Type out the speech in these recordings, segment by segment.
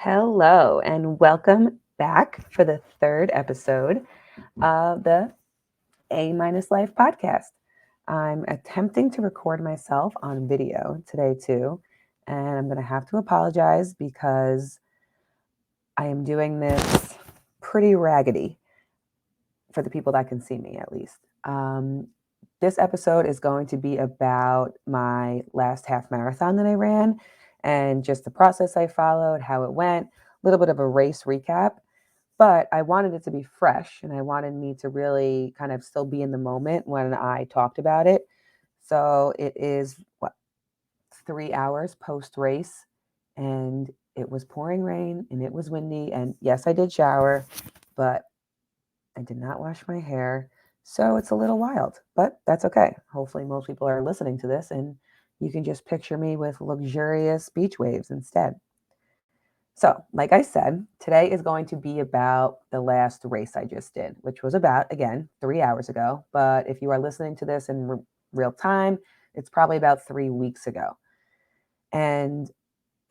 Hello, and welcome back for the third episode of the A Minus Life podcast. I'm attempting to record myself on video today, too, and I'm going to have to apologize because I am doing this pretty raggedy for the people that can see me, at least. This episode is going to be about my last half marathon that I ran and just the process I followed, how it went, a little bit of a race recap. But I wanted it to be fresh and I wanted me to really kind of still be in the moment when I talked about it. So it is 3 hours post race, and it was pouring rain and it was windy. And yes, I did shower, but I did not wash my hair. So it's a little wild, but that's okay. Hopefully, most people are listening to this and you can just picture me with luxurious beach waves instead. So, like I said, today is going to be about the last race I just did, which was about, again, 3 hours ago. But if you are listening to this in real time, it's probably about 3 weeks ago. And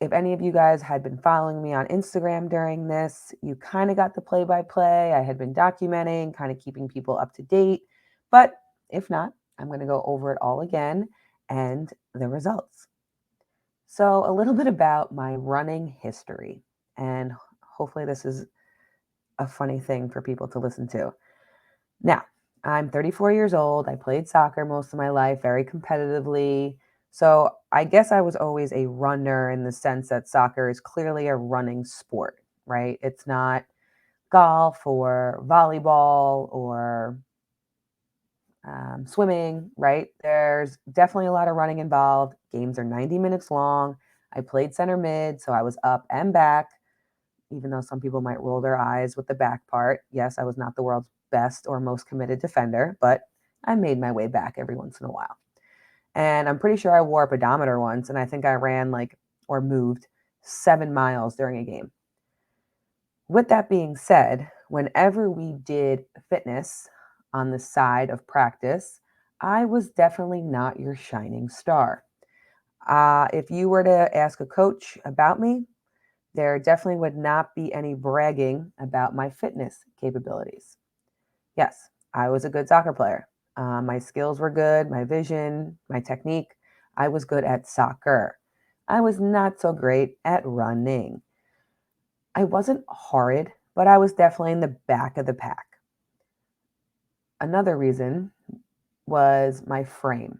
if any of you guys had been following me on Instagram during this, you kind of got the play by play. I had been documenting, kind of keeping people up to date. But if not, I'm going to go over it all again and the results. So, a little bit about my running history. And hopefully, this is a funny thing for people to listen to. Now, I'm 34 years old. I played soccer most of my life very competitively. So I guess I was always a runner in the sense that soccer is clearly a running sport, right? It's not golf or volleyball or swimming, right? There's definitely a lot of running involved. Games are 90 minutes long. I played center mid, so I was up and back, even though some people might roll their eyes with the back part. Yes, I was not the world's best or most committed defender, but I made my way back every once in a while. And I'm pretty sure I wore a pedometer once, and I think I ran or moved 7 miles during a game. With that being said, whenever we did fitness on the side of practice, I was definitely not your shining star. If you were to ask a coach about me, there definitely would not be any bragging about my fitness capabilities. Yes, I was a good soccer player. My skills were good, my vision, my technique. I was good at soccer. I was not so great at running. I wasn't horrid, but I was definitely in the back of the pack. Another reason was my frame.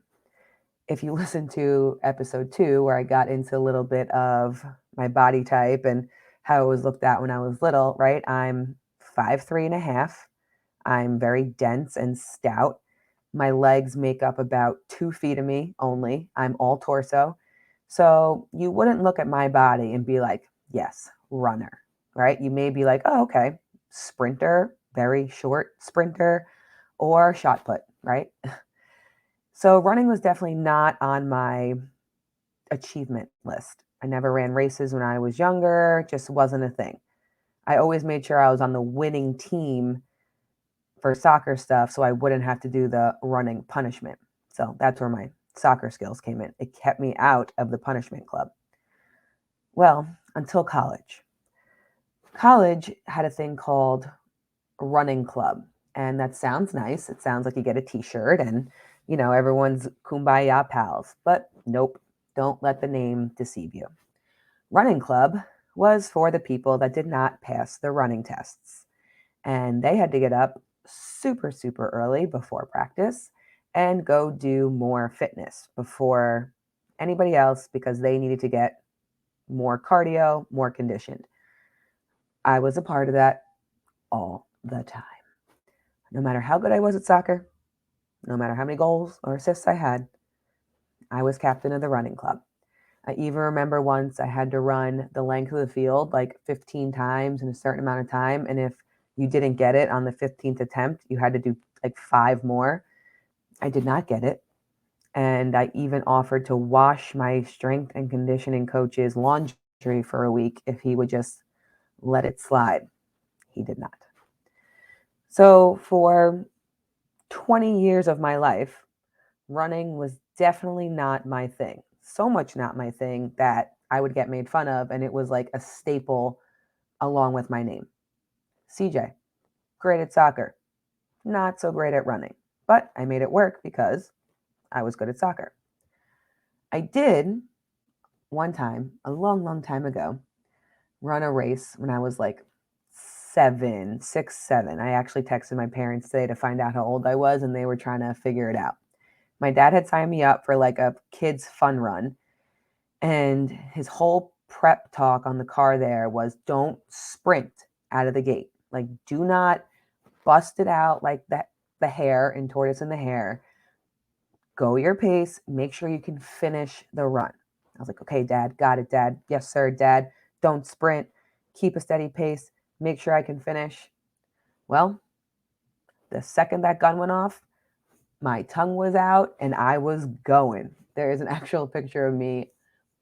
If you listen to episode 2, where I got into a little bit of my body type and how it was looked at when I was little, right? I'm 5'3" and a half. I'm very dense and stout. My legs make up about 2 feet of me only. I'm all torso. So you wouldn't look at my body and be like, yes, runner, right? You may be like, oh, okay, sprinter, very short sprinter, or shot put, right? So running was definitely not on my achievement list. I never ran races when I was younger, just wasn't a thing. I always made sure I was on the winning team for soccer stuff so I wouldn't have to do the running punishment. So that's where my soccer skills came in. It kept me out of the punishment club. Well, until college. College had a thing called running club, and that sounds nice. It sounds like you get a t-shirt and everyone's kumbaya pals. But nope, don't let the name deceive you. Running club was for the people that did not pass the running tests, and they had to get up super, super early before practice and go do more fitness before anybody else because they needed to get more cardio, more conditioned. I was a part of that all the time. No matter how good I was at soccer, no matter how many goals or assists I had, I was captain of the running club. I even remember once I had to run the length of the field like 15 times in a certain amount of time. And if you didn't get it on the 15th attempt, you had to do like 5 more. I did not get it. And I even offered to wash my strength and conditioning coach's laundry for a week if he would just let it slide. He did not. So for 20 years of my life, running was definitely not my thing. So much not my thing that I would get made fun of, and it was like a staple along with my name. CJ, great at soccer, not so great at running, but I made it work because I was good at soccer. I did one time, a long, long time ago, run a race when I was like 7. I actually texted my parents today to find out how old I was, and they were trying to figure it out. My dad had signed me up for like a kids' fun run, and his whole prep talk on the car there was don't sprint out of the gate. Like, do not bust it out like that, the hare in Tortoise and the Hare. Go your pace. Make sure you can finish the run. I was like, okay, Dad, got it, Dad. Yes, sir, Dad. Don't sprint. Keep a steady pace. Make sure I can finish. Well, the second that gun went off, my tongue was out and I was going. There is an actual picture of me,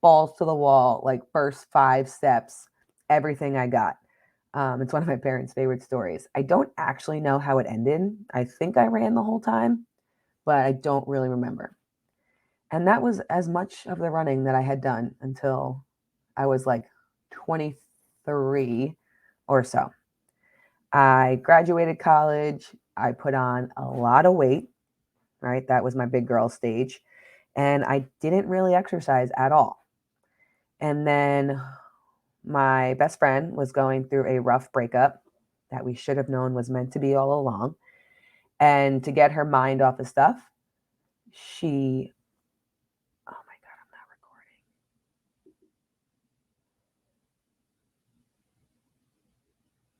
balls to the wall, like first 5 steps, everything I got. It's one of my parents' favorite stories. I don't actually know how it ended. I think I ran the whole time, but I don't really remember. And that was as much of the running that I had done until I was like 23 or so. I graduated college. I put on a lot of weight, right? That was my big girl stage. And I didn't really exercise at all. And then my best friend was going through a rough breakup that we should have known was meant to be all along. And to get her mind off of stuff, she, oh my God, I'm not recording.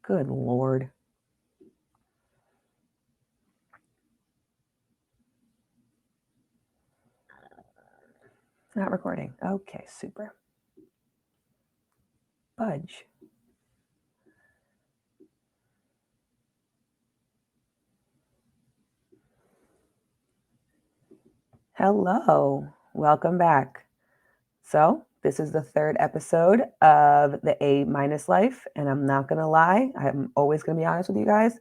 Good Lord. It's not recording. Okay, super. Budge. Hello. Welcome back. So, this is the third episode of the A minus life. And I'm not going to lie, I'm always going to be honest with you guys.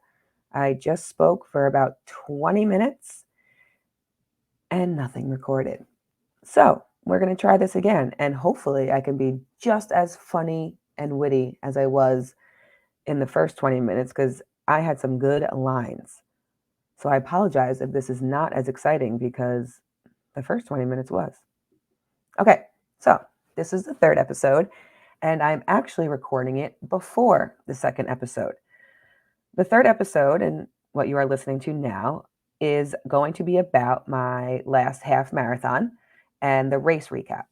I just spoke for about 20 minutes and nothing recorded. So, we're going to try this again. And hopefully, I can be just as funny and witty as I was in the first 20 minutes because I had some good lines. So, I apologize if this is not as exciting because the first 20 minutes was. Okay, so this is the third episode, and I'm actually recording it before the second episode. The third episode, and what you are listening to now, is going to be about my last half marathon and the race recap.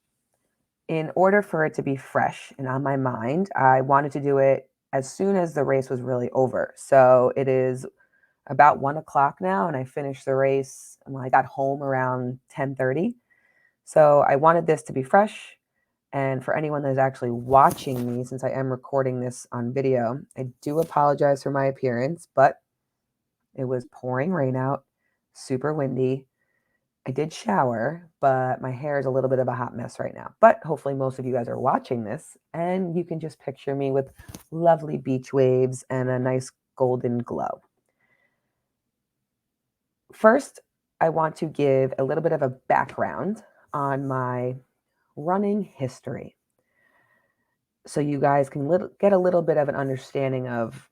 In order for it to be fresh and on my mind, I wanted to do it as soon as the race was really over. So it is about 1 o'clock now, and I finished the race. I got home around 10:30. So I wanted this to be fresh. And for anyone that is actually watching me, since I am recording this on video, I do apologize for my appearance, but it was pouring rain out, super windy. I did shower, but my hair is a little bit of a hot mess right now. But hopefully, most of you guys are watching this and you can just picture me with lovely beach waves and a nice golden glow. First, I want to give a little bit of a background on my running history so you guys can get a little bit of an understanding of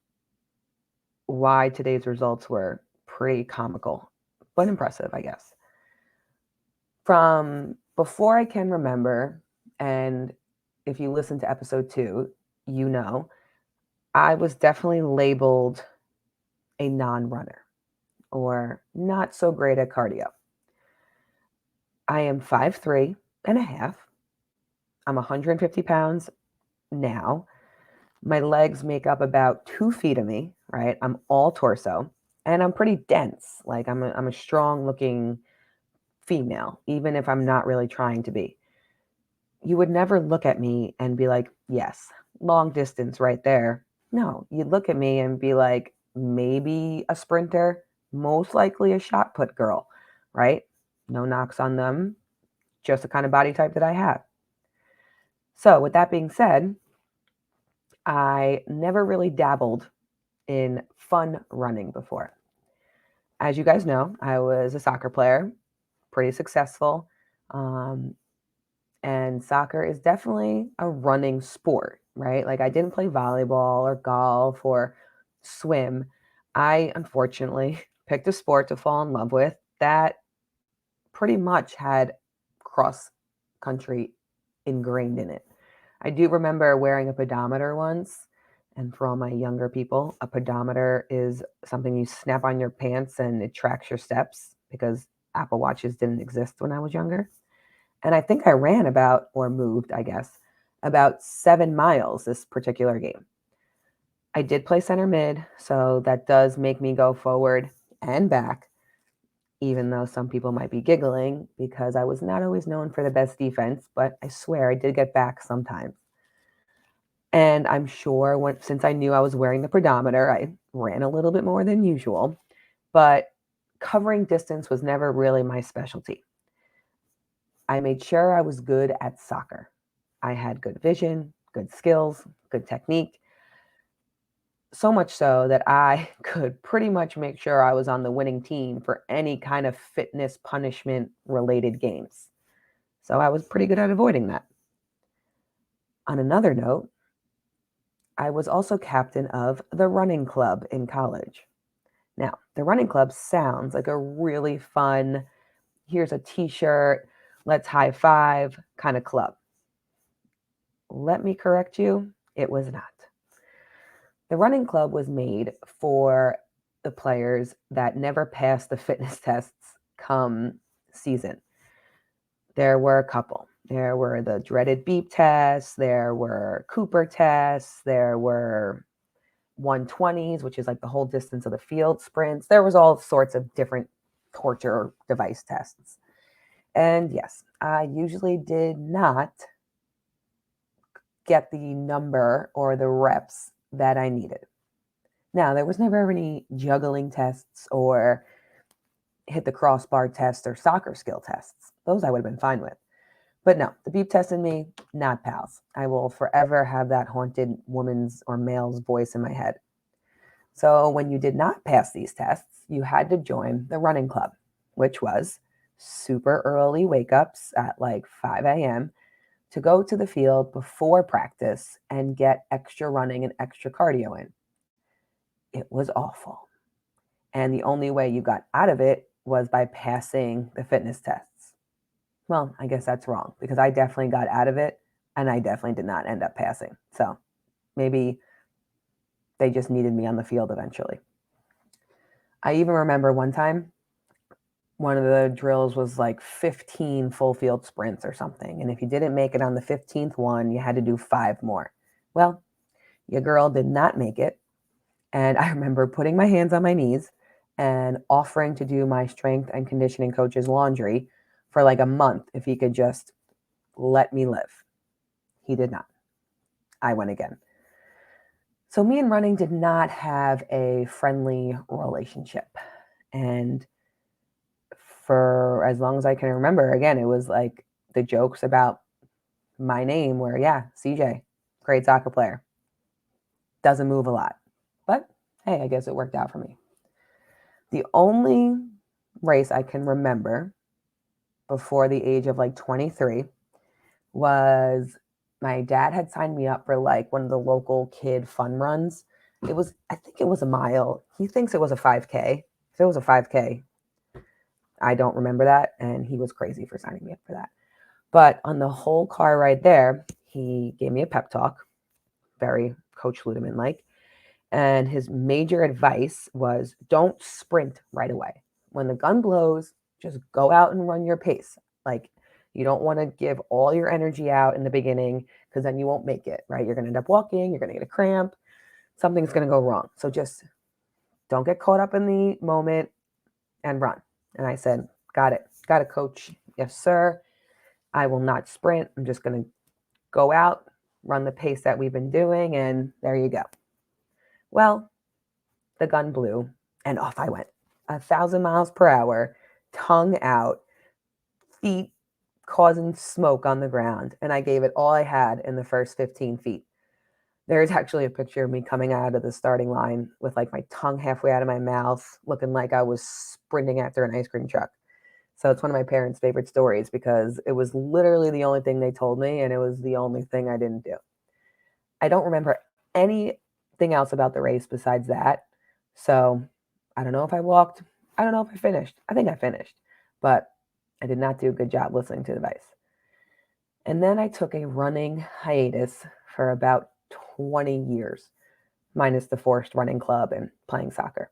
why today's results were pretty comical, but impressive, I guess. From before I can remember, and if you listen to episode 2, you know, I was definitely labeled a non runner or not so great at cardio. I am 5'3" and a half. I'm 150 pounds now. My legs make up about 2 feet of me, right? I'm all torso and I'm pretty dense. Like I'm a strong looking female, even if I'm not really trying to be. You would never look at me and be like, yes, long distance right there. No, you'd look at me and be like, maybe a sprinter, most likely a shot put girl, right? No knocks on them, just the kind of body type that I have. So, with that being said, I never really dabbled in fun running before. As you guys know, I was a soccer player, pretty successful. And soccer is definitely a running sport, right? Like I didn't play volleyball or golf or swim. I unfortunately picked a sport to fall in love with that pretty much had cross country ingrained in it. I do remember wearing a pedometer once. And for all my younger people, a pedometer is something you snap on your pants and it tracks your steps because Apple Watches didn't exist when I was younger. And I think I ran about, or moved, I guess, about 7 miles this particular game. I did play center mid, so that does make me go forward and back, even though some people might be giggling because I was not always known for the best defense, but I swear I did get back sometimes. And I'm sure since I knew I was wearing the pedometer, I ran a little bit more than usual, but covering distance was never really my specialty. I made sure I was good at soccer. I had good vision, good skills, good technique, so much so that I could pretty much make sure I was on the winning team for any kind of fitness punishment related games. So I was pretty good at avoiding that. On another note, I was also captain of the running club in college. Now, the running club sounds like a really fun, here's a t shirt, let's high five kind of club. Let me correct you, it was not. The running club was made for the players that never passed the fitness tests come season. There were a couple. There were the dreaded beep tests, there were Cooper tests, there were 120s, which is like the whole distance of the field sprints. There was all sorts of different torture device tests. And yes, I usually did not get the number or the reps that I needed. Now, there was never any juggling tests or hit the crossbar test or soccer skill tests. Those I would have been fine with. But no, the beep test and me, not pals. I will forever have that haunted woman's or male's voice in my head. So when you did not pass these tests, you had to join the running club, which was super early wake ups at like 5 a.m. to go to the field before practice and get extra running and extra cardio in. It was awful. And the only way you got out of it was by passing the fitness tests. Well, I guess that's wrong because I definitely got out of it and I definitely did not end up passing. So maybe they just needed me on the field eventually. I even remember one time, one of the drills was like 15 full field sprints or something. And if you didn't make it on the 15th one, you had to do 5 more. Well, your girl did not make it. And I remember putting my hands on my knees and offering to do my strength and conditioning coach's laundry for like a month if he could just let me live. He did not. I went again. So me and running did not have a friendly relationship. And for as long as I can remember, again, it was like the jokes about my name were, yeah, CJ, great soccer player. Doesn't move a lot. But hey, I guess it worked out for me. The only race I can remember before the age of like 23 was my dad had signed me up for like one of the local kid fun runs. I think it was a mile. He thinks it was a 5K. If it was a 5K, I don't remember that. And he was crazy for signing me up for that. But on the whole car ride there, he gave me a pep talk, very Coach Ludeman like. And his major advice was don't sprint right away. When the gun blows, just go out and run your pace. Like, you don't want to give all your energy out in the beginning because then you won't make it, right? You're going to end up walking, you're going to get a cramp, something's going to go wrong. So just don't get caught up in the moment and run. And I said, got it. Got it, coach. Yes, sir. I will not sprint. I'm just going to go out, run the pace that we've been doing, and there you go. Well, the gun blew and off I went. 1,000 miles per hour, tongue out, feet causing smoke on the ground. And I gave it all I had in the first 15 feet. There's actually a picture of me coming out of the starting line with like my tongue halfway out of my mouth, looking like I was sprinting after an ice cream truck. So it's one of my parents' favorite stories because it was literally the only thing they told me and it was the only thing I didn't do. I don't remember anything else about the race besides that. So I don't know if I walked. I don't know if I finished. I think I finished, but I did not do a good job listening to the advice. And then I took a running hiatus for about 20 years, minus the forced running club and playing soccer.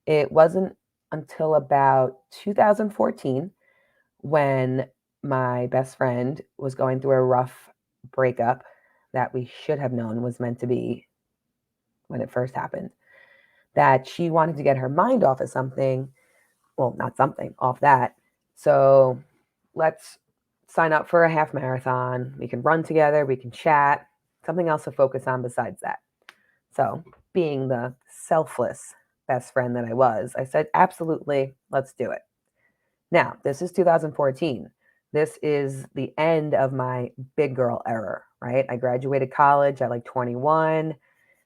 It wasn't until about 2014 when my best friend was going through a rough breakup that we should have known was meant to be when it first happened, that she wanted to get her mind off of something. Well, not something, off that. So let's sign up for a half marathon. We can run together, we can chat, something else to focus on besides that. So, being the selfless best friend that I was, I said, absolutely, let's do it. Now, this is 2014. This is the end of my big girl era, right? I graduated college at like 21.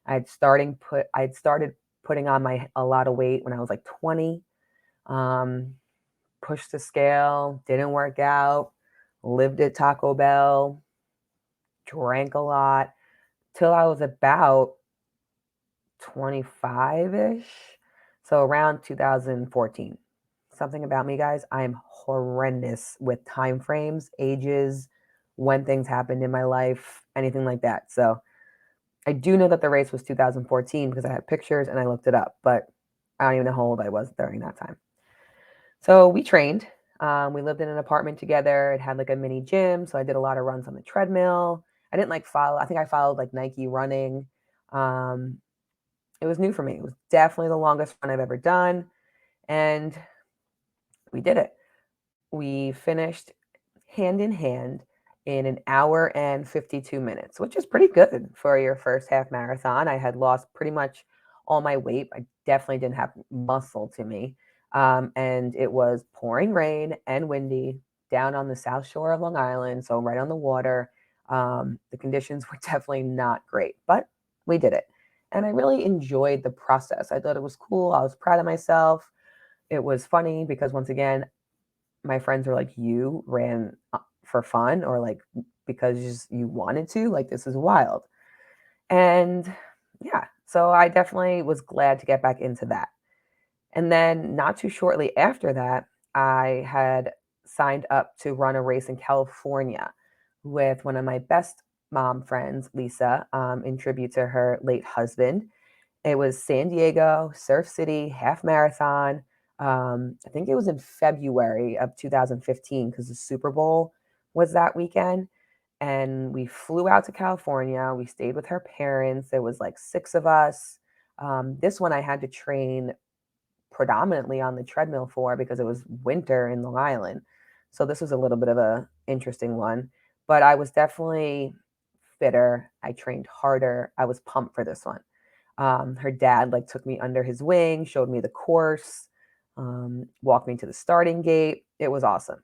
I'd started putting on my a lot of weight when I was like 20. Um, Pushed the scale, didn't work out, lived at Taco Bell, drank a lot till I was about 25-ish. So around 2014. Something about me, guys, I'm horrendous with time frames, ages, when things happened in my life, anything like that. So I do know that the race was 2014 because I had pictures and I looked it up, but I don't even know how old I was during that time. So we trained. We lived in an apartment together. It had like a mini gym, so I did a lot of runs on the treadmill. I didn't like follow. I think I followed like Nike running. Um, it was new for me. It was definitely the longest run I've ever done, and we did it. We finished hand in hand in an hour and 52 minutes, which is pretty good for your first half marathon. I had lost pretty much all my weight. I definitely didn't have muscle to me. And it was pouring rain and windy down on the south shore of Long Island, so right on the water. The conditions were definitely not great, but we did it. And I really enjoyed the process. I thought it was cool. I was proud of myself. It was funny because, once again, my friends were like, "You ran for fun or like because you wanted to? Like, this is wild." And yeah, so I definitely was glad to get back into that. And then not too shortly after that, I had signed up to run a race in California with one of my best mom friends, Lisa, in tribute to her late husband. It was San Diego, Surf City, half marathon. I think it was in February of 2015 because the Super Bowl was that weekend. And we flew out to California. We stayed with her parents. There was like six of us. This one I had to train predominantly on the treadmill for because it was winter in Long Island. So this was a little bit of a interesting one. But I was definitely fitter. I trained harder. I was pumped for this one. Her dad like took me under his wing, showed me the course, walked me to the starting gate. It was awesome.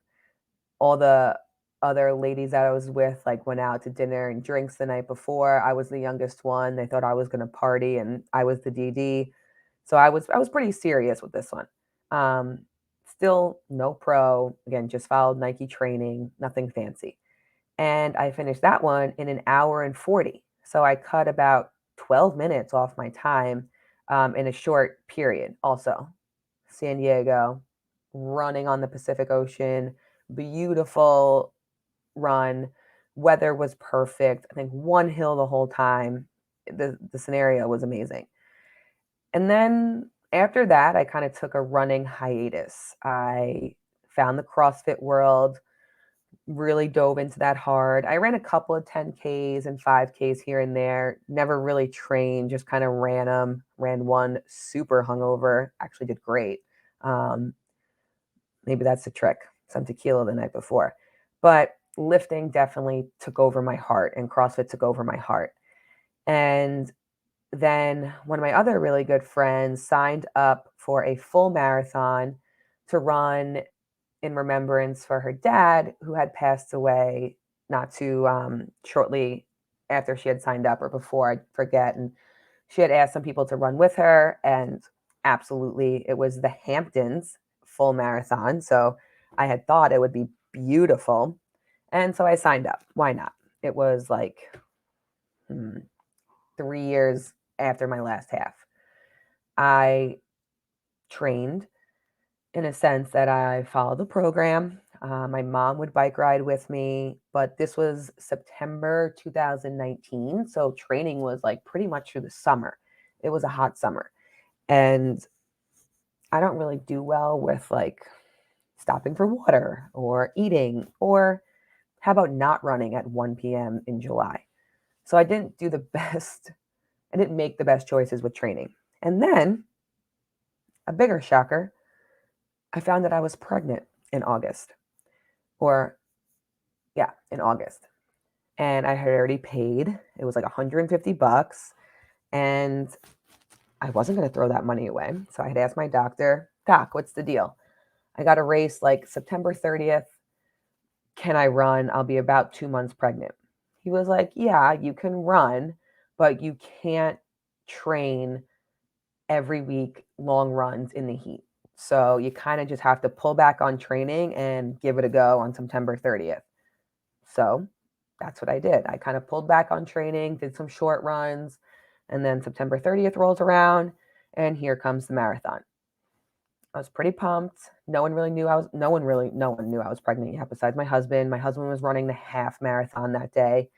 All the other ladies that I was with like went out to dinner and drinks the night before. I was the youngest one. They thought I was going to party and I was the DD. So I was pretty serious with this one. Um, Still no pro. Again, just followed Nike training, nothing fancy. And I finished that one in an hour and 40. So I cut about 12 minutes off my time in a short period. Also, San Diego, running on the Pacific Ocean, beautiful run. Weather was perfect. I think one hill the whole time. The scenario was amazing. And then after that, I kind of took a running hiatus. I found the CrossFit world, really dove into that hard. I ran a couple of 10Ks and 5Ks here and there, never really trained, just kind of ran them. Ran one super hungover, actually did great. Um, Maybe that's the trick, some tequila the night before. But lifting definitely took over my heart, and CrossFit took over my heart. And then one of my other really good friends signed up for a full marathon to run in remembrance for her dad, who had passed away not too shortly after she had signed up or before, I forget. And she had asked some people to run with her, and absolutely, it was the Hamptons full marathon. So I had thought it would be beautiful. And so I signed up. Why not? It was like 3 years after my last half. I trained in a sense that I followed the program. My mom would bike ride with me, but this was September 2019. So training was like pretty much through the summer. It was a hot summer. And I don't really do well with like stopping for water or eating, or how about not running at 1 p.m. in July? So I didn't do the best, I didn't make the best choices with training. And then a bigger shocker, I found that I was pregnant in August, or yeah, in August. And I had already paid, it was like $150. And I wasn't going to throw that money away. So I had asked my doctor, Doc, what's the deal? I got a race like September 30th. Can I run? I'll be about 2 months pregnant. He was like, yeah, you can run, but you can't train every week long runs in the heat. So you kind of just have to pull back on training and give it a go on September 30th. So that's what I did. I kind of pulled back on training, did some short runs, and then September 30th rolls around, and here comes the marathon. I was pretty pumped. No one knew I was pregnant yet besides my husband. My husband was running the half marathon that day,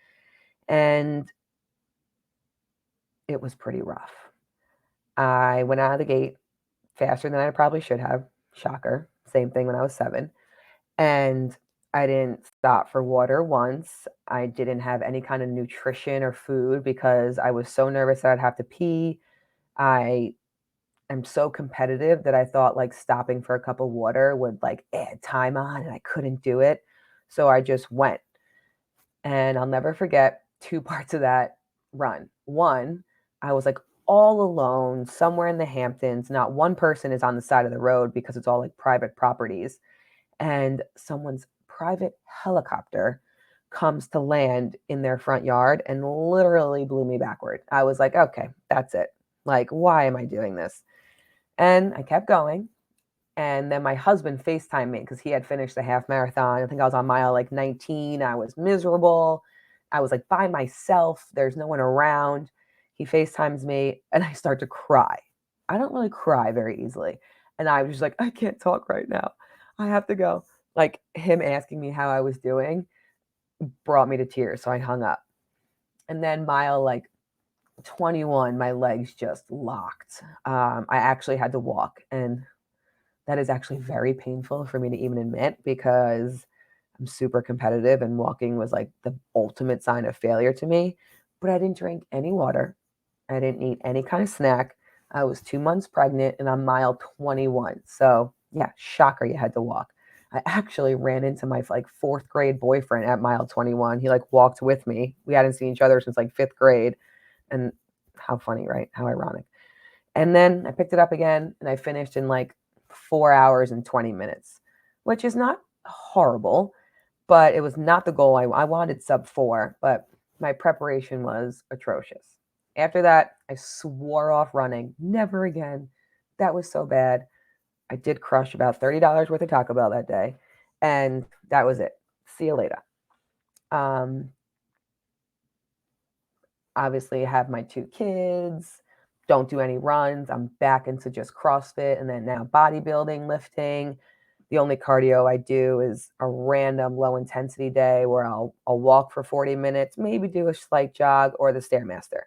and it was pretty rough. I went out of the gate faster than I probably should have. Shocker. Same thing when I was 7. And I didn't stop for water once. I didn't have any kind of nutrition or food because I was so nervous that I'd have to pee. I am so competitive that I thought like stopping for a cup of water would like add time on, and I couldn't do it. So I just went. And I'll never forget 2 parts of that run. One, I was like all alone somewhere in the Hamptons. Not one person is on the side of the road because it's all like private properties. And someone's private helicopter comes to land in their front yard and literally blew me backward. I was like, okay, that's it. Like, why am I doing this? And I kept going. And then my husband FaceTimed me because he had finished the half marathon. I think I was on mile like 19. I was miserable. I was like by myself. There's no one around. He FaceTimes me and I start to cry. I don't really cry very easily. And I was just like, I can't talk right now. I have to go. Like him asking me how I was doing brought me to tears. So I hung up. And then mile like 21, my legs just locked. I actually had to walk. And that is actually very painful for me to even admit because I'm super competitive and walking was like the ultimate sign of failure to me. But I didn't drink any water. I didn't eat any kind of snack. I was 2 months pregnant and I'm mile 21. So yeah, shocker, you had to walk. I actually ran into my like fourth grade boyfriend at mile 21. He like walked with me. We hadn't seen each other since like fifth grade. And how funny, right? How ironic. And then I picked it up again and I finished in like 4 hours and 20 minutes, which is not horrible, but it was not the goal. I wanted sub 4, but my preparation was atrocious. After that, I swore off running. Never again. That was so bad. I did crush about $30 worth of Taco Bell that day, and that was it. See you later. Um, Obviously, I have my 2 kids, don't do any runs. I'm back into just CrossFit and then now bodybuilding, lifting. The only cardio I do is a random low intensity day where I'll walk for 40 minutes, maybe do a slight jog or the Stairmaster.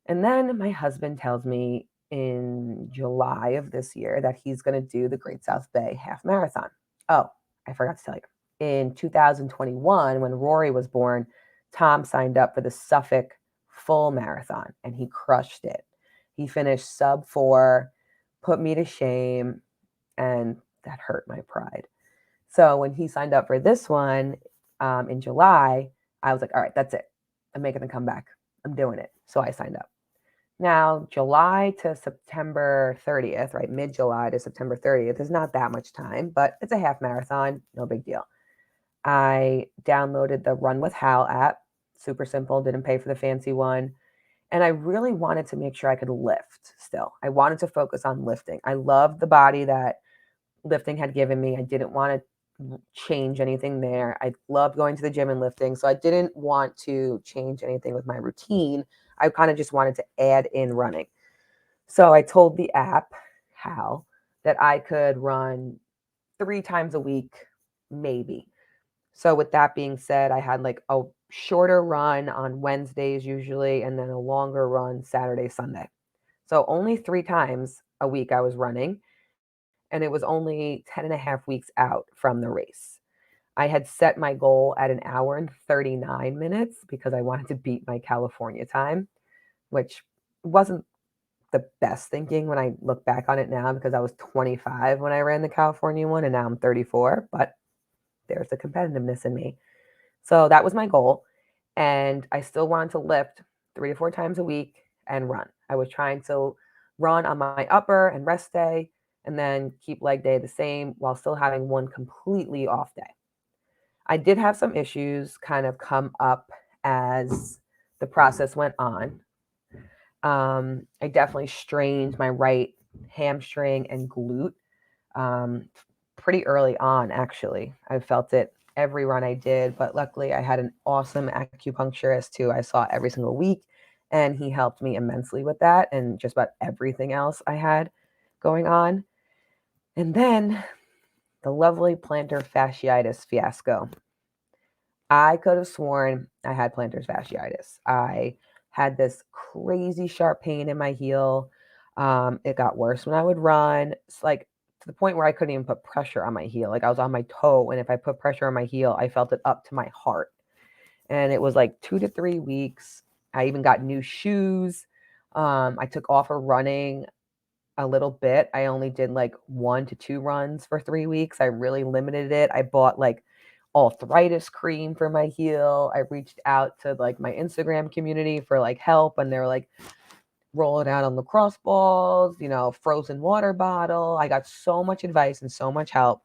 And then my husband tells me in July of this year that he's going to do the Great South Bay Half Marathon. Oh, I forgot to tell you. In 2021, when Rory was born, Tom signed up for the Suffolk Full Marathon and he crushed it. He finished sub 4, put me to shame, and that hurt my pride. So when he signed up for this one in July, I was like, all right, that's it. I'm making a comeback. I'm doing it. So I signed up. Now, July to September 30th, right? Mid July to September 30th is not that much time, but it's a half marathon. No big deal. I downloaded the Run with Hal app. Super simple, didn't pay for the fancy one. And I really wanted to make sure I could lift still. I wanted to focus on lifting. I loved the body that lifting had given me. I didn't want to change anything there. I loved going to the gym and lifting. So I didn't want to change anything with my routine. I kind of just wanted to add in running. So I told the app, Hal, that I could run 3 times a week, maybe. So with that being said, I had like a shorter run on Wednesdays usually, and then a longer run Saturday, Sunday. So only 3 times a week I was running, and it was only 10 and a half weeks out from the race. I had set my goal at an hour and 39 minutes because I wanted to beat my California time, which wasn't the best thinking when I look back on it now because I was 25 when I ran the California one and now I'm 34, but there's the competitiveness in me. So that was my goal. And I still wanted to lift 3 to 4 times a week and run. I was trying to run on my upper and rest day and then keep leg day the same while still having one completely off day. I did have some issues kind of come up as the process went on. I definitely strained my right hamstring and glute um, pretty early on, actually. I felt it every run I did, but luckily I had an awesome acupuncturist who I saw every single week, and he helped me immensely with that and just about everything else I had going on. And then the lovely plantar fasciitis fiasco. I could have sworn I had plantar fasciitis. I had this crazy sharp pain in my heel. It got worse when I would run. It's like to the point where I couldn't even put pressure on my heel. Like I was on my toe, and if I put pressure on my heel, I felt it up to my heart. And it was like 2 to 3 weeks. I even got new shoes. I took off of running a little bit. I only did like 1 to 2 runs for 3 weeks. I really limited it. I bought like arthritis cream for my heel. I reached out to like my Instagram community for like help, and they were like, roll it out on lacrosse balls, frozen water bottle. I got so much advice and so much help.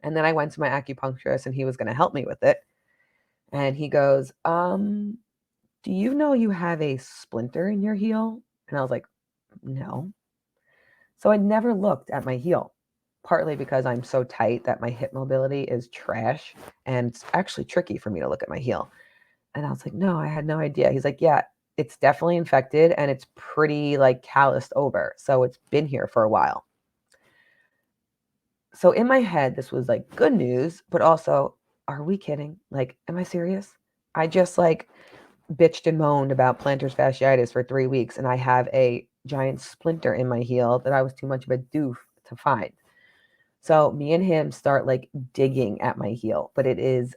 And then I went to my acupuncturist and he was going to help me with it. And he goes, do you know you have a splinter in your heel? And I was like, no. So I never looked at my heel, partly because I'm so tight that my hip mobility is trash. And it's actually tricky for me to look at my heel. And I was like, no, I had no idea. He's like, yeah, it's definitely infected and it's pretty like calloused over. So it's been here for a while. So in my head, this was like good news, but also, are we kidding? Like, am I serious? I just like bitched and moaned about plantar fasciitis for 3 weeks, and I have a giant splinter in my heel that I was too much of a doof to find. So me and him start like digging at my heel, but it is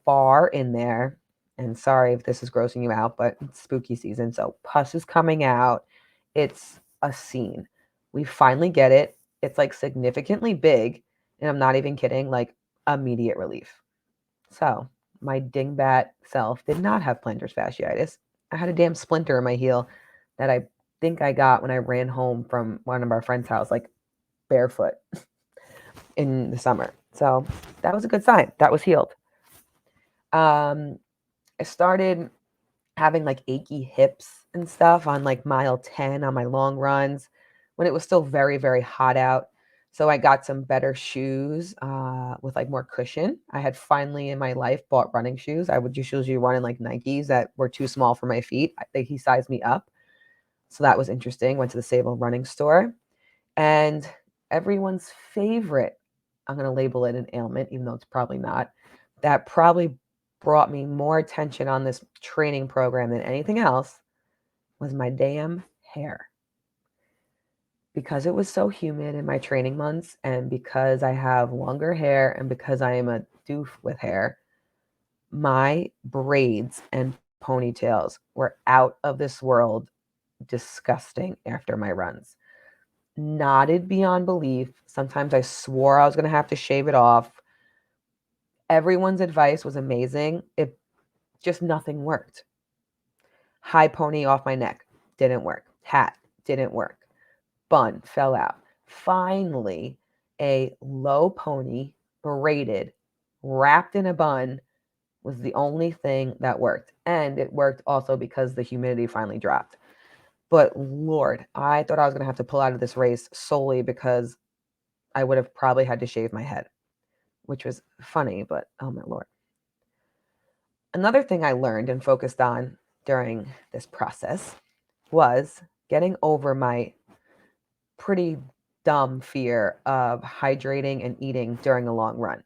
far in there. And sorry if this is grossing you out, but it's spooky season. So pus is coming out. It's a scene. We finally get it. It's like significantly big. And I'm not even kidding, like immediate relief. So my dingbat self did not have plantar fasciitis. I had a damn splinter in my heel that I think I got when I ran home from one of our friends' house, like barefoot in the summer. So that was a good sign. That was healed. I started having like achy hips and stuff on like mile 10 on my long runs when it was still very, very hot out. So I got some better shoes with like more cushion. I had finally in my life bought running shoes. I would just usually run in like Nikes that were too small for my feet. He sized me up. So that was interesting. Went to the Sable running store, and everyone's favorite, I'm going to label it an ailment, even though it's probably not, that probably brought me more attention on this training program than anything else was my damn hair. Because it was so humid in my training months, and because I have longer hair, and because I am a doof with hair, my braids and ponytails were out of this world disgusting after my runs. Knotted beyond belief. Sometimes I swore I was going to have to shave it off. Everyone's advice was amazing. It just nothing worked. High pony off my neck didn't work. Hat didn't work. Bun fell out. Finally, a low pony, braided, wrapped in a bun was the only thing that worked. And it worked also because the humidity finally dropped. But Lord, I thought I was going to have to pull out of this race solely because I would have probably had to shave my head, which was funny, but oh my Lord. Another thing I learned and focused on during this process was getting over my pretty dumb fear of hydrating and eating during a long run.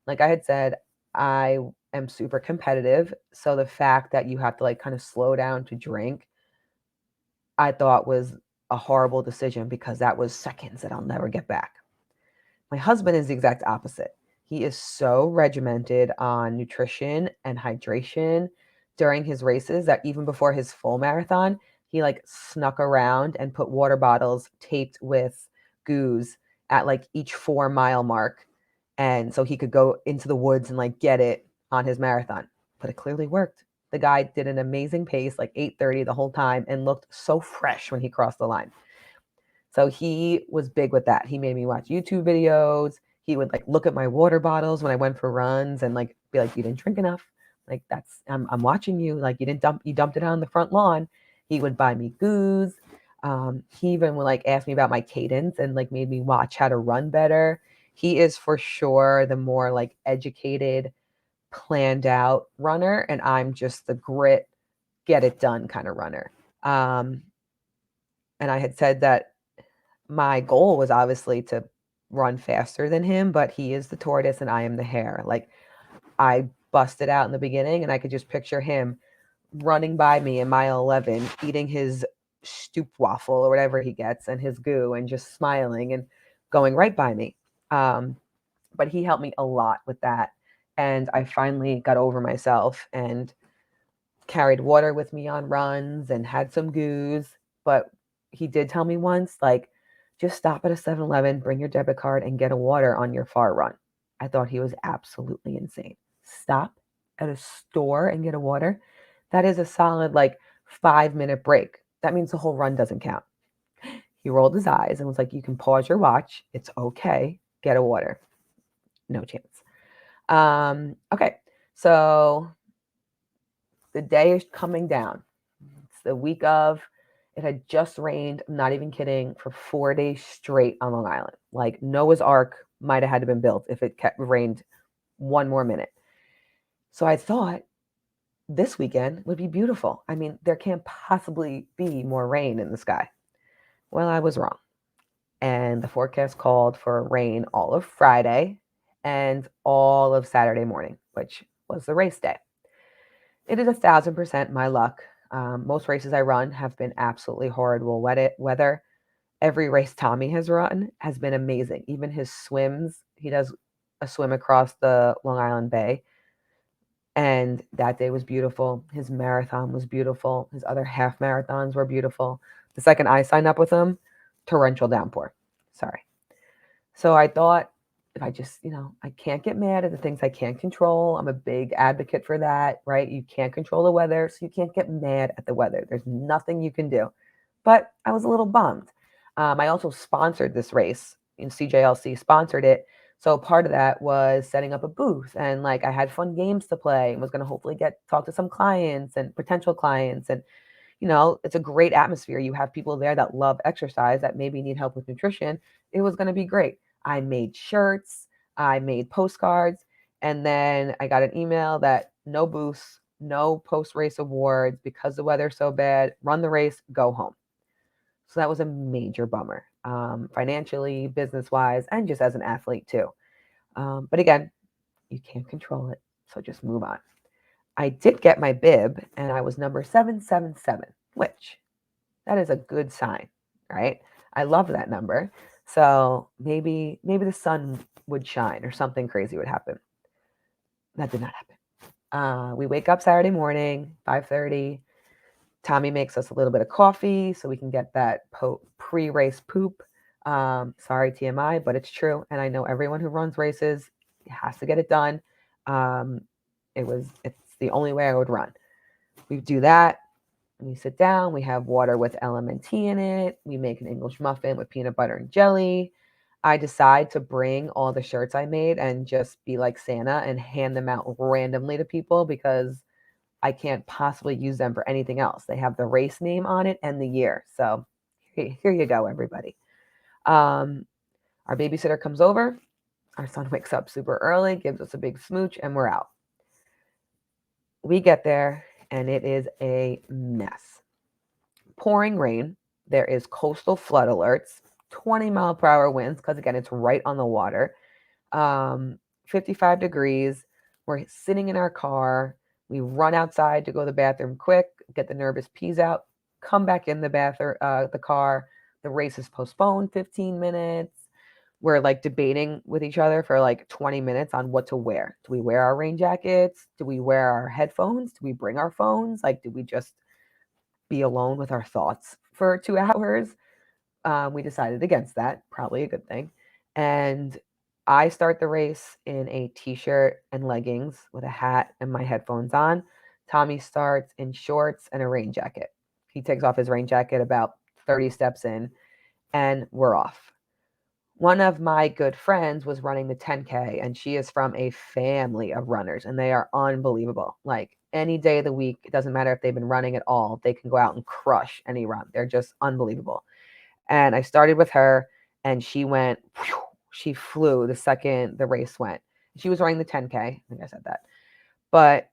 Like I had said, I am super competitive. So the fact that you have to like kind of slow down to drink, I thought was a horrible decision because that was seconds that I'll never get back. My husband is the exact opposite. He is so regimented on nutrition and hydration during his races that even before his full marathon, he like snuck around and put water bottles taped with goos at like each 4 mile mark. And so he could go into the woods and like get it on his marathon. But it clearly worked. The guy did an amazing pace, like 8:30 the whole time, and looked so fresh when he crossed the line. So he was big with that. He made me watch YouTube videos. He would like look at my water bottles when I went for runs and like be like, "You didn't drink enough. Like that's I'm watching you. Like you dumped it on the front lawn." He would buy me goos. He even would like ask me about my cadence and like made me watch how to run better. He is for sure the more like educated, planned out runner, and I'm just the grit, get it done kind of runner. Um, and I had said that my goal was obviously to run faster than him, but he is the tortoise and I am the hare. Like I busted out in the beginning and I could just picture him running by me in mile 11, eating his stoop waffle or whatever he gets and his goo and just smiling and going right by me. Um, but he helped me a lot with that. And I finally got over myself and carried water with me on runs and had some goos. But he did tell me once, like, just stop at a 7-Eleven, bring your debit card, and get a water on your far run. I thought he was absolutely insane. Stop at a store and get a water? That is a solid, like, 5-minute break. That means the whole run doesn't count. He rolled his eyes and was like, you can pause your watch. It's okay. Get a water. No chance. Okay. So the day is coming down. It's the week of. It had just rained, I'm not even kidding, for 4 days straight on Long Island. Like Noah's Ark might have had to been built if it kept rained one more minute. So I thought this weekend would be beautiful. I mean, there can't possibly be more rain in the sky. Well, I was wrong. And the forecast called for rain all of Friday and all of Saturday morning, which was the race day. It is 1,000% my luck. Most races I run have been absolutely horrible weather. Every race Tommy has run has been amazing. Even his swims, he does a swim across the Long Island Bay. And that day was beautiful. His marathon was beautiful. His other half marathons were beautiful. The second I signed up with him, torrential downpour. Sorry. So I thought if I just, I can't get mad at the things I can't control. I'm a big advocate for that, right? You can't control the weather, so you can't get mad at the weather. There's nothing you can do. But I was a little bummed. I also sponsored this race, and CJLC sponsored it. So part of that was setting up a booth, and like I had fun games to play, and was going to hopefully talk to some clients and potential clients, and it's a great atmosphere. You have people there that love exercise that maybe need help with nutrition. It was going to be great. I made shirts, I made postcards, and then I got an email that no booths, no post race awards because the weather's so bad. Run the race, go home. So that was a major bummer, financially, business wise, and just as an athlete too. But again, you can't control it. So just move on. I did get my bib and I was number 777, which that is a good sign, right? I love that number. So maybe the sun would shine or something crazy would happen. That did not happen. We wake up Saturday morning, 5:30. Tommy makes us a little bit of coffee so we can get that pre-race poop. Sorry, TMI, but it's true. And I know everyone who runs races has to get it done. It's the only way I would run. We do that. We sit down. We have water with LMNT in it. We make an English muffin with peanut butter and jelly. I decide to bring all the shirts I made and just be like Santa and hand them out randomly to people because I can't possibly use them for anything else. They have the race name on it and the year. So here you go, everybody. Our babysitter comes over. Our son wakes up super early, gives us a big smooch, and we're out. We get there. and it is a mess. Pouring rain. There is coastal flood alerts, 20-mile-per-hour winds, because again, it's right on the water. 55 degrees. We're sitting in our car. We run outside to go to the bathroom quick, get the nervous peas out, come back in the bathroom, the car. The race is postponed 15 minutes. We're like debating with each other for like 20 minutes on what to wear. Do we wear our rain jackets? Do we wear our headphones? Do we bring our phones? Like, do we just be alone with our thoughts for 2 hours? We decided against that, probably a good thing. And I start the race in a t-shirt and leggings with a hat and my headphones on. Tommy starts in shorts and a rain jacket. He takes off his rain jacket about 30 steps in, and we're off. One of my good friends was running the 10K, and she is from a family of runners, and they are unbelievable. Like any day of the week, it doesn't matter if they've been running at all, they can go out and crush any run. They're just unbelievable. And I started with her, and she went, whew, she flew the second the race went. She was running the 10K. I think I said that. But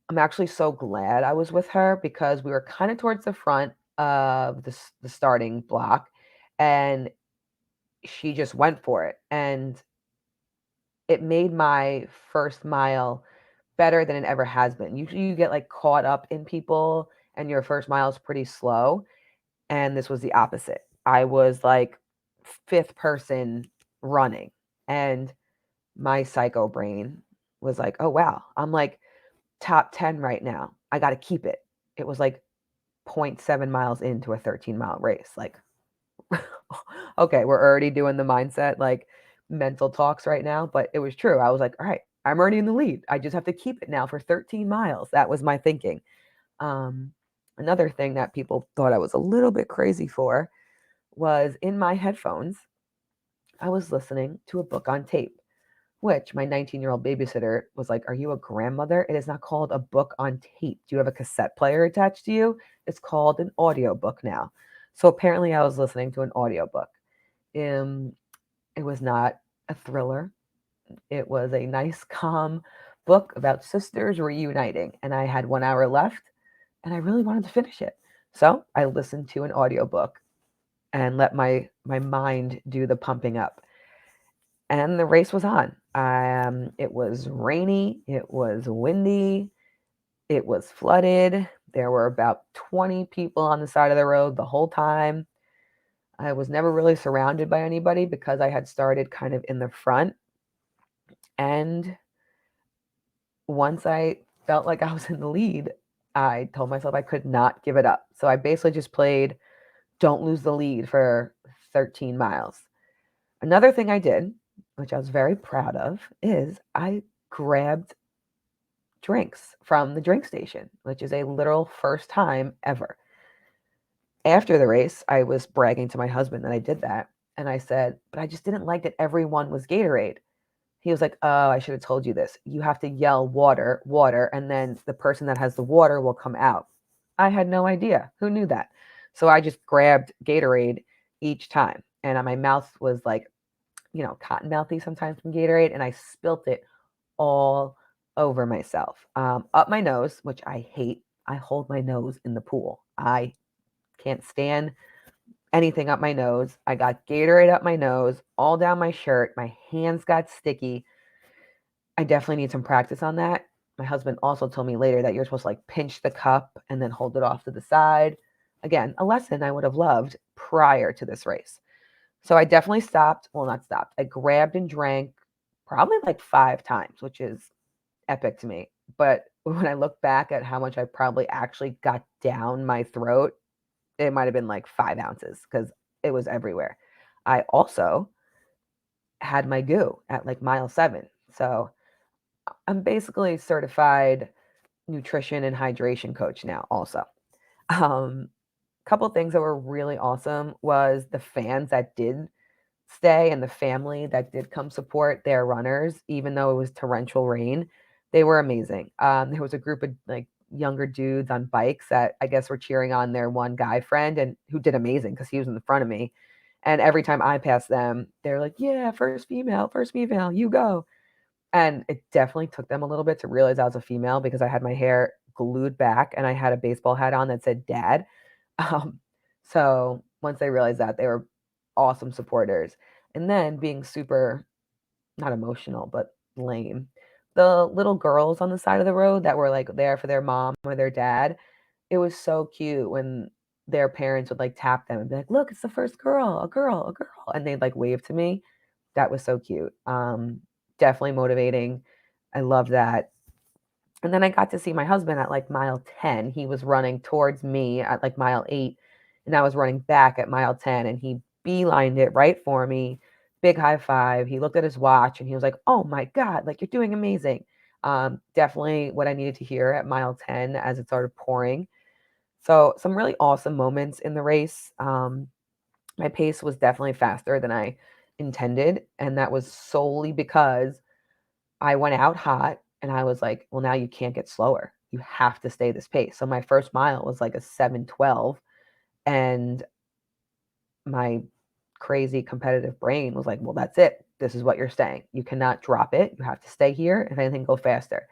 I'm actually so glad I was with her because we were kind of towards the front of the starting block, and she just went for it. And it made my first mile better than it ever has been. Usually you get like caught up in people and your first mile is pretty slow. And this was the opposite. I was like fifth person running, and my psycho brain was like, oh, wow, I'm like top 10 right now. I got to keep it. It was like zero point 0.7 miles into a 13-mile race. Like, okay, we're already doing the mindset, like mental talks right now, but it was true. I was like, all right, I'm already in the lead. I just have to keep it now for 13 miles. That was my thinking. Um, Another thing that people thought I was a little bit crazy for was in my headphones, I was listening to a book on tape, which my 19-year-old babysitter was like, are you a grandmother? It is not called a book on tape. Do you have a cassette player attached to you? It's called an audiobook now. So apparently I was listening to an audiobook. Um, it was not a thriller. It was a nice, calm book about sisters reuniting. And I had 1 hour left and I really wanted to finish it. So I listened to an audiobook and let my mind do the pumping up. And the race was on. It was rainy, it was windy, it was flooded. There were about 20 people on the side of the road the whole time. I was never really surrounded by anybody because I had started kind of in the front. And once I felt like I was in the lead, I told myself I could not give it up. So I basically just played don't lose the lead for 13 miles. Another thing I did, which I was very proud of, is I grabbed drinks from the drink station, which is a literal first time ever. After the race, I was bragging to my husband that I did that. And I said, but I just didn't like that everyone was Gatorade. He was like, oh, I should have told you this. You have to yell water, water, and then the person that has the water will come out. I had no idea. Who knew that? So I just grabbed Gatorade each time. And my mouth was like, cotton mouthy sometimes from Gatorade. And I spilt it all over myself, up my nose, which I hate. I hold my nose in the pool. I can't stand anything up my nose. I got Gatorade up my nose, all down my shirt. My hands got sticky. I definitely need some practice on that. My husband also told me later that you're supposed to like pinch the cup and then hold it off to the side. Again, a lesson I would have loved prior to this race. So I definitely stopped. Well, not stopped. I grabbed and drank probably like 5 times, which is epic to me. But when I look back at how much I probably actually got down my throat, it might have been like 5 ounces because it was everywhere. I also had my goo at like mile 7. So I'm basically a certified nutrition and hydration coach now also. Um, Couple things that were really awesome was the fans that did stay and the family that did come support their runners, even though it was torrential rain. They were amazing. There was a group of like younger dudes on bikes that I guess were cheering on their one guy friend and who did amazing because he was in the front of me. And every time I passed them, they're like, yeah, first female, you go. And it definitely took them a little bit to realize I was a female because I had my hair glued back, and I had a baseball hat on that said dad. Um, so once they realized that, they were awesome supporters. And then being super, not emotional, but lame. The little girls on the side of the road that were like there for their mom or their dad, it was so cute when their parents would like tap them and be like, "Look, it's the first girl, a girl, a girl." And they'd like wave to me. That was so cute. Definitely motivating. I love that. And then I got to see my husband at like mile 10. He was running towards me at like mile 8, and I was running back at mile 10, and he beelined it right for me. Big high five. He looked at his watch and he was like, "Oh my God, like you're doing amazing." Definitely what I needed to hear at mile 10 as it started pouring. So, some really awesome moments in the race. My pace was definitely faster than I intended, and that was solely because I went out hot and I was like, well, now you can't get slower. You have to stay this pace. So my first mile was like a 7:12, and my crazy competitive brain was like, well, that's it. This is what you're staying. You cannot drop it. You have to stay here. If anything, go faster.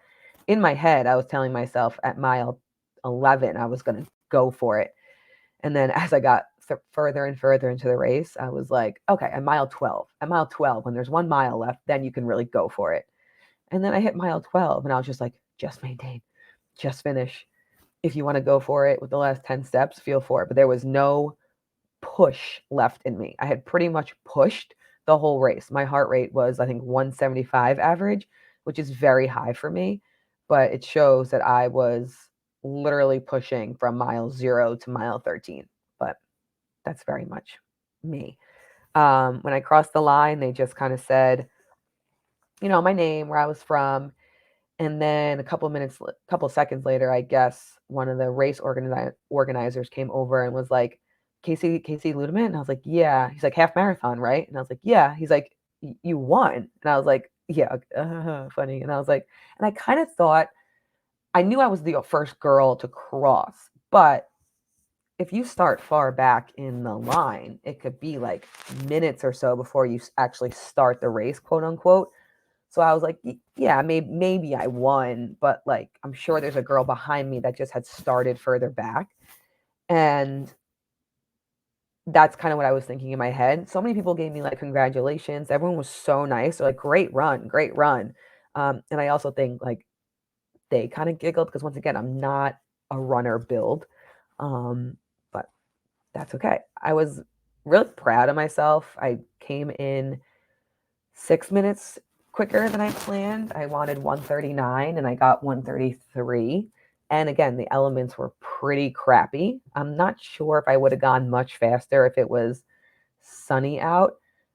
In my head, I was telling myself at mile 11, I was going to go for it. And then as I got further and further into the race, I was like, okay, at mile 12, when there's 1 mile left, then you can really go for it. And then I hit mile 12 and I was just like, just maintain, just finish. If you want to go for it with the last 10 steps, feel for it. But there was no push left in me. I had pretty much pushed the whole race. My heart rate was, I think, 175 average, which is very high for me. But it shows that I was literally pushing from mile 0 to mile 13. But that's very much me. When I crossed the line, they just kind of said, my name, where I was from. And then couple seconds later, I guess one of the race organizers came over and was like, Casey Ludeman? And I was like, yeah. He's like, half marathon, right? And I was like, yeah. He's like, you won. And I was like, yeah, funny. And I was like, and I kind of thought, I knew I was the first girl to cross, but if you start far back in the line, it could be like minutes or so before you actually start the race, quote unquote. So I was like, yeah, maybe I won, but like I'm sure there's a girl behind me that just had started further back. And that's kind of what I was thinking in my head. So many people gave me like congratulations. Everyone was so nice. They're like, great run, great run. And I also think like they kind of giggled because once again, I'm not a runner build. But that's okay. I was really proud of myself. I came in 6 minutes quicker than I planned. I wanted 139 and I got 133. And again, the elements were pretty crappy. I'm not sure if I would have gone much faster if it was sunny out.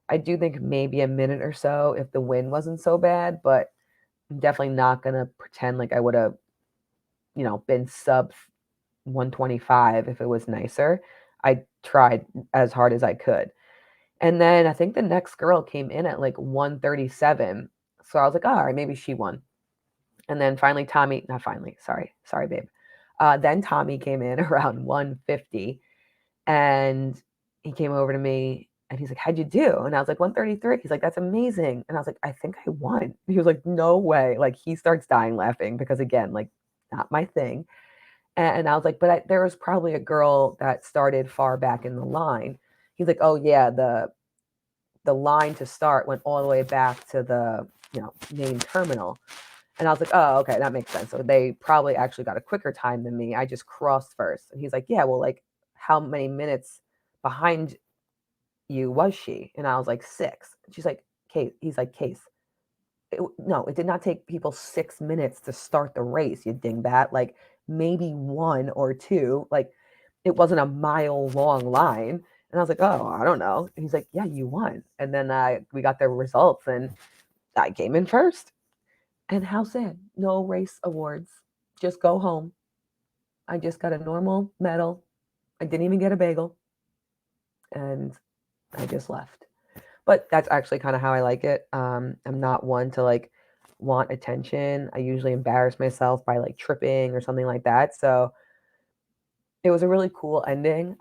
I do think maybe a minute or so if the wind wasn't so bad, but I'm definitely not going to pretend like I would have, been sub 125 if it was nicer. I tried as hard as I could. And then I think the next girl came in at like 137. So I was like, oh, all right, maybe she won. And then finally, Tommy, not finally, sorry, babe. Then Tommy came in around 150 and he came over to me and he's like, how'd you do? And I was like, 133. He's like, that's amazing. And I was like, I think I won. He was like, no way. Like he starts dying laughing because again, like not my thing. And I was like, but there was probably a girl that started far back in the line. He's like, oh yeah, the line to start went all the way back to the main terminal. And I was like, oh, okay, that makes sense. So they probably actually got a quicker time than me. I just crossed first. And he's like, yeah, well, like how many minutes behind you was she? And I was like, 6. And she's like, Case. He's like, Case. No, it did not take people 6 minutes to start the race, you dingbat. Like maybe 1 or 2. Like it wasn't a mile long line. And I was like, oh, I don't know. And he's like, yeah, you won. And then we got the results and I came in first. And how sad. No race awards. Just go home. I just got a normal medal. I didn't even get a bagel. And I just left. But that's actually kind of how I like it. I'm not one to like want attention. I usually embarrass myself by like tripping or something like that. So it was a really cool ending.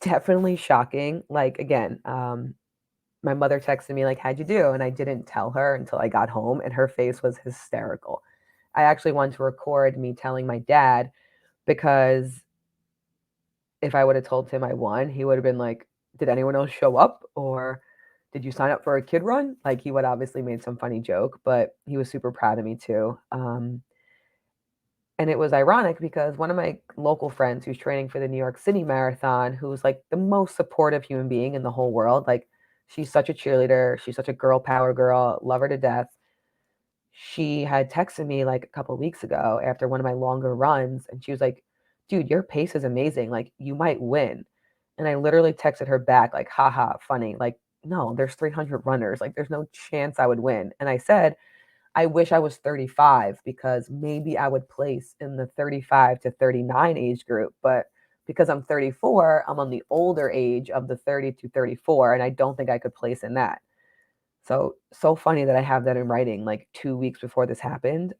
Definitely shocking. Like again, my mother texted me like, "How'd you do?" And I didn't tell her until I got home, and her face was hysterical. I actually wanted to record me telling my dad, because if I would have told him I won, he would have been like, "Did anyone else show up? Or did you sign up for a kid run?" Like, he would obviously made some funny joke, but he was super proud of me too. And it was ironic because one of my local friends who's training for the New York City Marathon, who's like the most supportive human being in the whole world, like, she's such a cheerleader, she's such a girl power girl, love her to death. She had texted me like a couple of weeks ago after one of my longer runs, and she was like, "Dude, your pace is amazing. Like, you might win." And I literally texted her back, like, haha, funny. Like, no, there's 300 runners. Like, there's no chance I would win. And I said, I wish I was 35 because maybe I would place in the 35 to 39 age group. But because I'm 34, I'm on the older age of the 30 to 34, and I don't think I could place in that. So funny that I have that in writing like 2 weeks before this happened.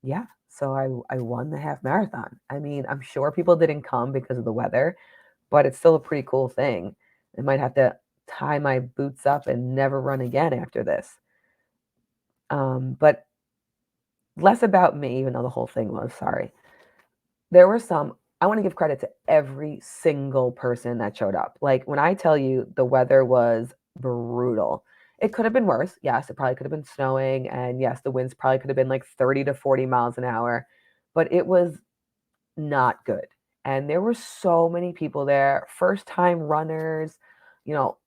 Yeah, so I won the half marathon. I mean, I'm sure people didn't come because of the weather, but it's still a pretty cool thing. I might have to tie my boots up and never run again after this. But less about me, even though the whole thing was, sorry. There were some, I want to give credit to every single person that showed up. Like, when I tell you the weather was brutal, it could have been worse. Yes, it probably could have been snowing. And yes, the winds probably could have been like 30 to 40 miles an hour, but it was not good. And there were so many people there, first time runners, you know,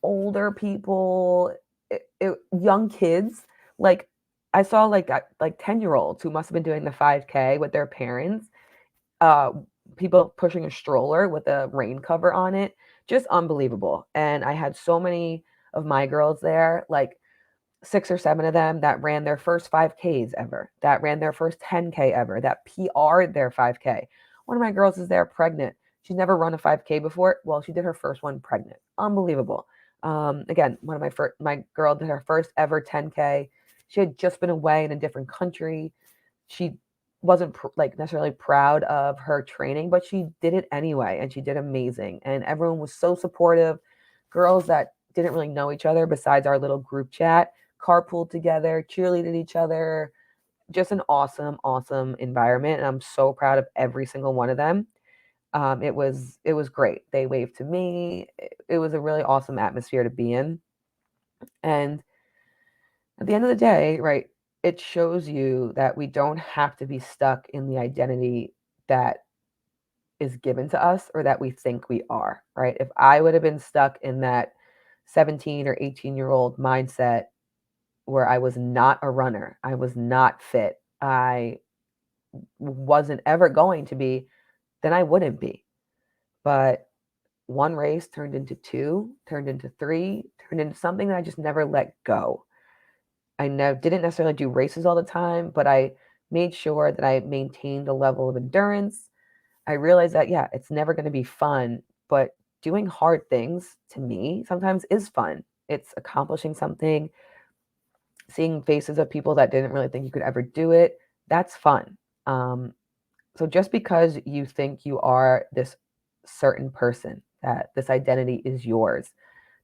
older people, young kids. Like, I saw like 10-year-olds who must have been doing the 5K with their parents, uh, people pushing a stroller with a rain cover on it. Just unbelievable. And I had so many of my girls there, like 6 or 7 of them that ran their first 5Ks ever, that ran their first 10K ever, that PR'd their 5K. One of my girls is there pregnant. She's never run a 5K before. Well, she did her first one pregnant. Unbelievable. Again, one of my girl did her first ever 10K. She had just been away in a different country. She wasn't like necessarily proud of her training, but she did it anyway, and she did amazing. And everyone was so supportive. Girls that didn't really know each other besides our little group chat carpooled together, cheerleaded each other. Just an awesome, awesome environment, and I'm so proud of every single one of them. It was great. They waved to me. It was a really awesome atmosphere to be in. And at the end of the day, right, it shows you that we don't have to be stuck in the identity that is given to us or that we think we are, right? If I would have been stuck in that 17 or 18-year-old mindset where I was not a runner, I was not fit, I wasn't ever going to be, then I wouldn't be. But one race turned into two, turned into three, turned into something that I just never let go. I didn't necessarily do races all the time, but I made sure that I maintained a level of endurance. I realized that, yeah, it's never going to be fun, but doing hard things to me sometimes is fun. It's accomplishing something, seeing faces of people that didn't really think you could ever do it. That's fun. Um, so just because you think you are this certain person, that this identity is yours,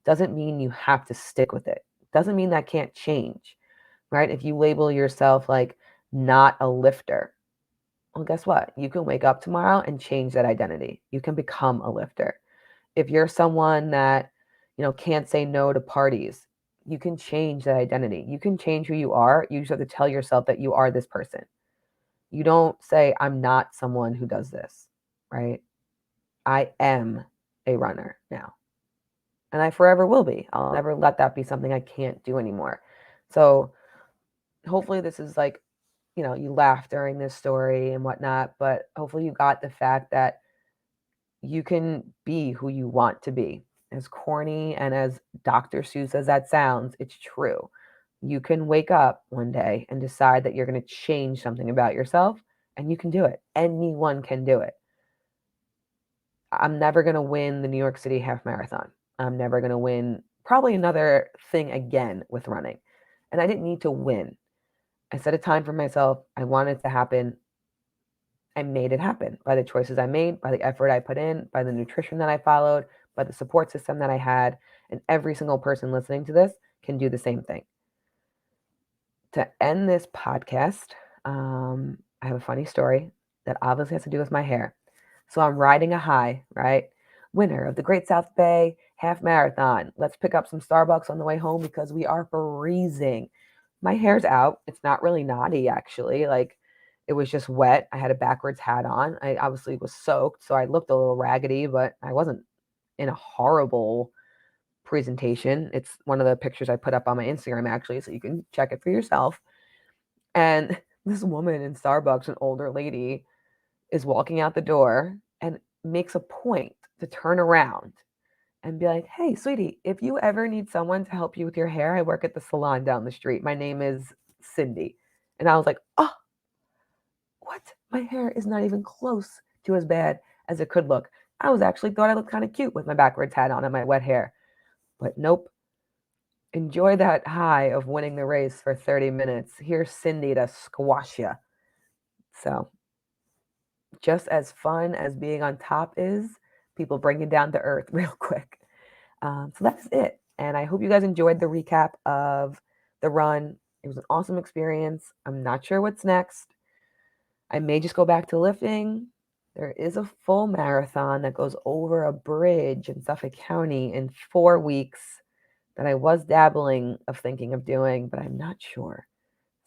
doesn't mean you have to stick with it. Doesn't mean that can't change, right? If you label yourself like not a lifter, well, guess what? You can wake up tomorrow and change that identity. You can become a lifter. If you're someone that, can't say no to parties, you can change that identity. You can change who you are. You just have to tell yourself that you are this person. You don't say, I'm not someone who does this, right? I am a runner now, and I forever will be. I'll never let that be something I can't do anymore. So hopefully this is like, you laugh during this story and whatnot, but hopefully you got the fact that you can be who you want to be. As corny and as Dr. Seuss as that sounds, it's true. You can wake up one day and decide that you're going to change something about yourself, and you can do it. Anyone can do it. I'm never going to win the New York City half marathon. I'm never going to win probably another thing again with running. And I didn't need to win. I set a time for myself. I wanted it to happen. I made it happen by the choices I made, by the effort I put in, by the nutrition that I followed, by the support system that I had. And every single person listening to this can do the same thing. To end this podcast, I have a funny story that obviously has to do with my hair. So I'm riding a high, right? Winner of the Great South Bay Half Marathon. Let's pick up some Starbucks on the way home because we are freezing. My hair's out. It's not really knotty, actually. Like, it was just wet. I had a backwards hat on. I obviously was soaked, so I looked a little raggedy, but I wasn't in a horrible presentation. It's one of the pictures I put up on my Instagram, actually, so you can check it for yourself. And this woman in Starbucks, an older lady, is walking out the door and makes a point to turn around and be like, "Hey, sweetie, if you ever need someone to help you with your hair, I work at the salon down the street. My name is Cindy." And I was like, "Oh, what? My hair is not even close to as bad as it could look." I was actually thought I looked kind of cute with my backwards hat on and my wet hair. But nope. Enjoy that high of winning the race for 30 minutes. Here's Cindy to squash you. So, just as fun as being on top is, people bring you down to earth real quick. So that's it. And I hope you guys enjoyed the recap of the run. It was an awesome experience. I'm not sure what's next. I may just go back to lifting. There is a full marathon that goes over a bridge in Suffolk County in 4 weeks that I was dabbling of thinking of doing, but I'm not sure.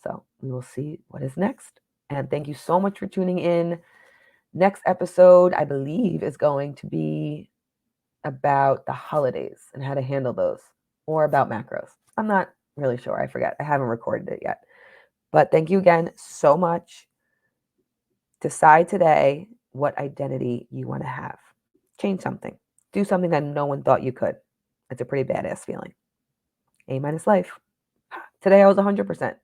So we will see what is next. And thank you so much for tuning in. Next episode, I believe, is going to be about the holidays and how to handle those, or about macros. I'm not really sure. I forget. I haven't recorded it yet. But thank you again so much. Decide today what identity you want to have. Change something. Do something that no one thought you could. It's a pretty badass feeling. A minus life. Today I was 100%.